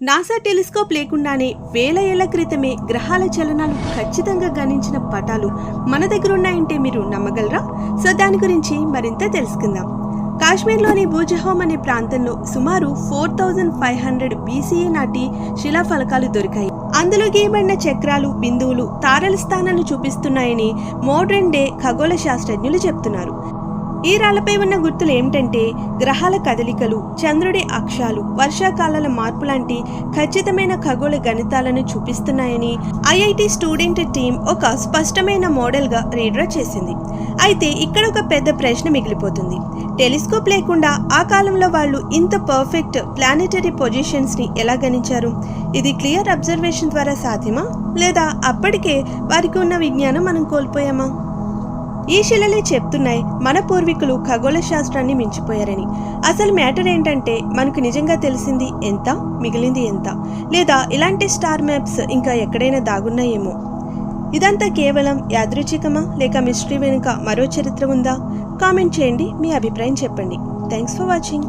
NASA telescope లేకుండానే వేల ఏళ్ల క్రితమే గ్రహాల చలనాలు ఖచ్చితంగా గణించిన పటాలు మన దగ్గర ఉన్నాయంటే మీరు నమ్మగలరా? సో దాని గురించి మరింత తెలుసుకుందాం. కాశ్మీర్లోని భూజహోమ్ అనే ప్రాంతంలో సుమారు 4500 BCE నాటి శిలాఫలకాలు దొరికాయి. అందులో గీయబడిన చక్రాలు, బిందువులు తారల స్థానాలను చూపిస్తున్నాయని మోడర్న్ డే ఖగోళ శాస్త్రజ్ఞులు చెప్తున్నారు. ఈ రాళ్లపై ఉన్న గుర్తులు ఏమిటంటే గ్రహాల కదలికలు, చంద్రుడి అక్షాలు, వర్షాకాలాల మార్పు లాంటి ఖచ్చితమైన ఖగోళ గణితాలను చూపిస్తున్నాయని IIT స్టూడెంట్ టీం ఒక స్పష్టమైన మోడల్గా రీడ్రా చేసింది. అయితే ఇక్కడ ఒక పెద్ద ప్రశ్న మిగిలిపోతుంది. టెలిస్కోప్ లేకుండా ఆ కాలంలో వాళ్ళు ఇంత పర్ఫెక్ట్ ప్లానెటరీ పొజిషన్స్ ని ఎలా గణించారు? ఇది క్లియర్ అబ్జర్వేషన్ ద్వారా సాధ్యమా, లేదా అప్పటికే వారికి ఉన్న విజ్ఞానం మనం కోల్పోయామా? ఈ శిలలే చెప్తున్నాయి మన పూర్వీకులు ఖగోళ శాస్త్రాన్ని మించిపోయారని. అసలు మ్యాటర్ ఏంటంటే మనకు నిజంగా తెలిసింది ఎంత, మిగిలింది ఎంత? లేదా ఇలాంటి స్టార్ మ్యాప్స్ ఇంకా ఎక్కడైనా దాగున్నాయేమో? ఇదంతా కేవలం యాదృచ్ఛికమా, లేక మిస్టరీ వెనుక మరో చరిత్ర ఉందా? కామెంట్ చేయండి, మీ అభిప్రాయం చెప్పండి. Thanks for watching.